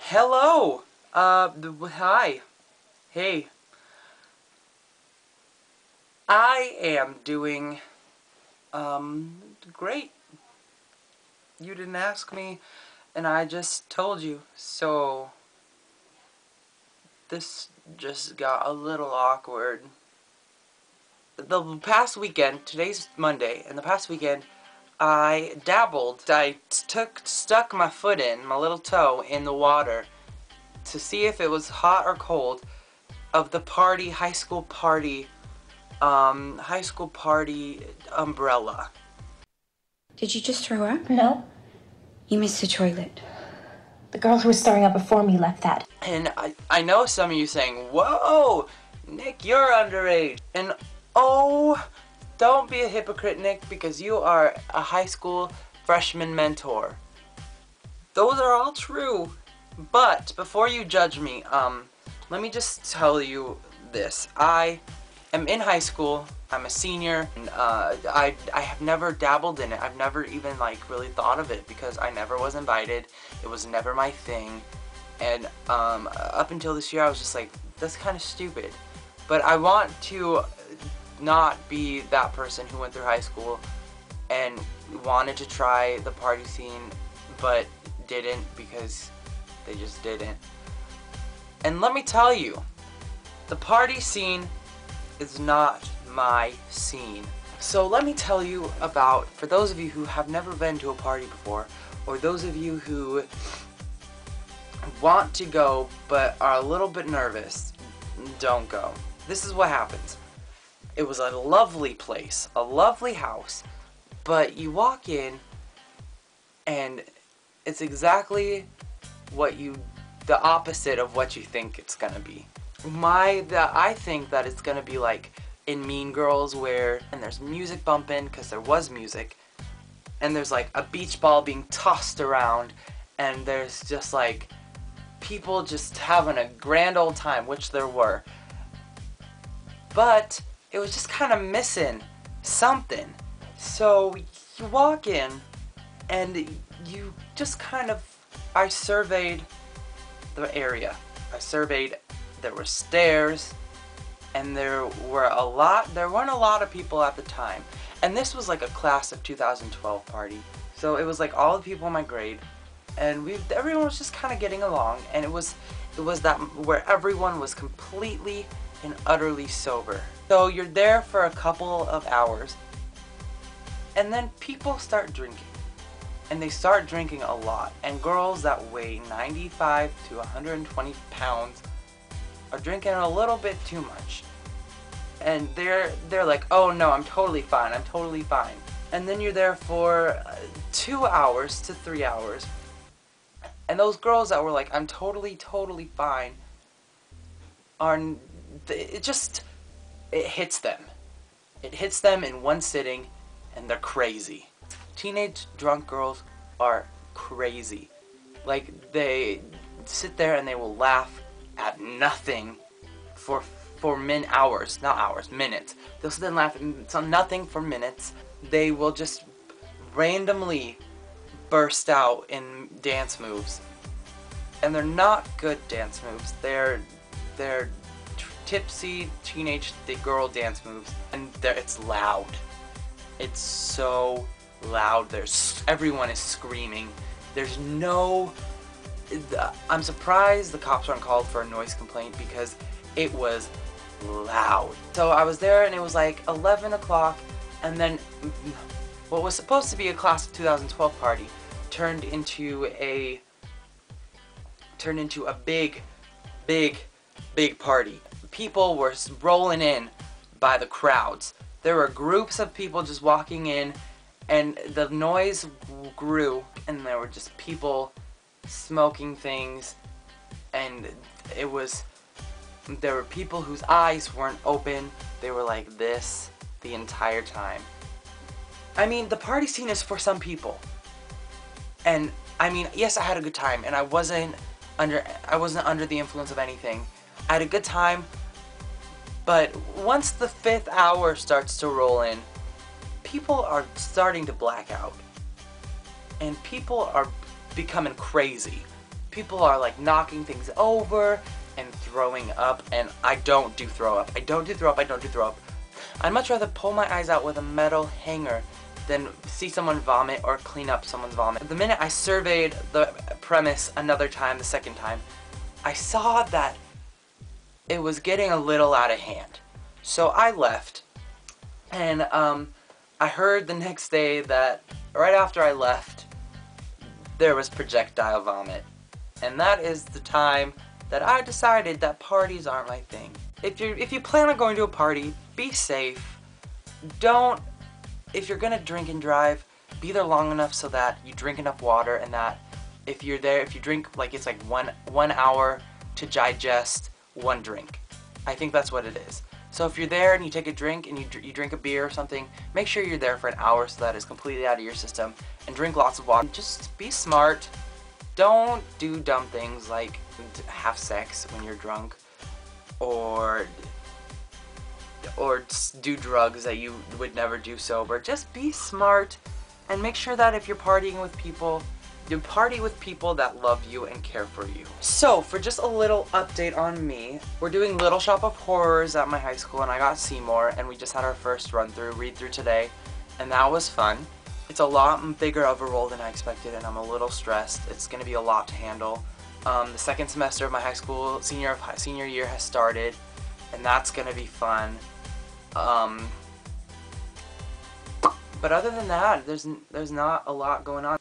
Hello! Hi. Hey. I am doing, great. You didn't ask me, and I just told you, so this just got a little awkward. The past weekend, today's Monday, and the past weekend, I dabbled. I stuck my foot in, my little toe, in the water to see if it was hot or cold of the high school party umbrella. Did you just throw up? No. You missed the toilet. The girl who was throwing up before me left that. And I know some of you saying, whoa, Nick, you're underage. And oh, don't be a hypocrite, Nick, because you are a high school freshman mentor. Those are all true. But before you judge me, let me just tell you this. I am in high school. I'm a senior, and I have never dabbled in it. I've never even really thought of it because I never was invited. It was never my thing, and up until this year I was just like, that's kind of stupid. But I want to not be that person who went through high school and wanted to try the party scene but didn't because they just didn't. And let me tell you, the party scene is not my scene. So let me tell you about, for those of you who have never been to a party before, or those of you who want to go but are a little bit nervous, don't go. This is what happens. It was a lovely place, a lovely house, but you walk in and it's exactly the opposite of what you think it's gonna be. I think that it's gonna be like in Mean Girls and there's music bumping, because there was music, and there's like a beach ball being tossed around, and there's just like people just having a grand old time, which there were. But it was just kind of missing something. So you walk in and you just I surveyed the area. There were stairs, and there weren't a lot of people at the time. And this was like a class of 2012 party. So it was like all the people in my grade, and everyone was just kind of getting along, and it was that where everyone was completely and utterly sober. So you're there for a couple of hours, and then people start drinking. And they start drinking a lot. And girls that weigh 95 to 120 pounds are drinking a little bit too much. And they're like, oh no, I'm totally fine, I'm totally fine. And then you're there for 2 hours to 3 hours. And those girls that were like, I'm totally fine, it hits them. It hits them in one sitting, and they're crazy. Teenage drunk girls are crazy. Like, they sit there and they will laugh at nothing for hours, not hours, minutes. They'll sit there and laugh at nothing for minutes. They will just randomly burst out in dance moves. And they're not good dance moves. They're tipsy teenage girl dance moves. And it's loud. It's so loud. Everyone is screaming. I'm surprised the cops weren't called for a noise complaint because it was loud. So I was there, and it was like 11 o'clock, and then what was supposed to be a class of 2012 party turned into a big party. People were rolling in by the crowds. There were groups of people just walking in, and the noise grew, and there were just people smoking things, and there were people whose eyes weren't open. They were like this the entire time. I mean, the party scene is for some people. And I mean, yes, I had a good time, and I wasn't under the influence of anything. I had a good time, but once the 5th hour starts to roll in, people are starting to black out. And people are becoming crazy. people are like knocking things over and throwing up, and I don't do throw up. I don't do throw up. I don't do throw up. I'd much rather pull my eyes out with a metal hanger than see someone vomit or clean up someone's vomit. The minute I surveyed the premise another time, the second time, I saw that it was getting a little out of hand. So I left, and I heard the next day that right after I left, there was projectile vomit. And that is the time that I decided that parties aren't my thing. If you plan on going to a party, be safe. If you're gonna drink and drive, be there long enough so that you drink enough water, and that if you drink, like, it's like one hour to digest one drink. I think that's what it is. So if you're there and you take a drink and you drink a beer or something, make sure you're there for an hour so that it's completely out of your system, and drink lots of water. Just be smart. Don't do dumb things like have sex when you're drunk, or do drugs that you would never do sober. Just be smart, and make sure that if you're partying with people, you party with people that love you and care for you. So, for just a little update on me, we're doing Little Shop of Horrors at my high school, and I got Seymour, and we just had our first read-through today, and that was fun. It's a lot bigger of a role than I expected, and I'm a little stressed. It's going to be a lot to handle. The second semester of my high school, senior year has started, and that's going to be fun. But other than that, there's not a lot going on.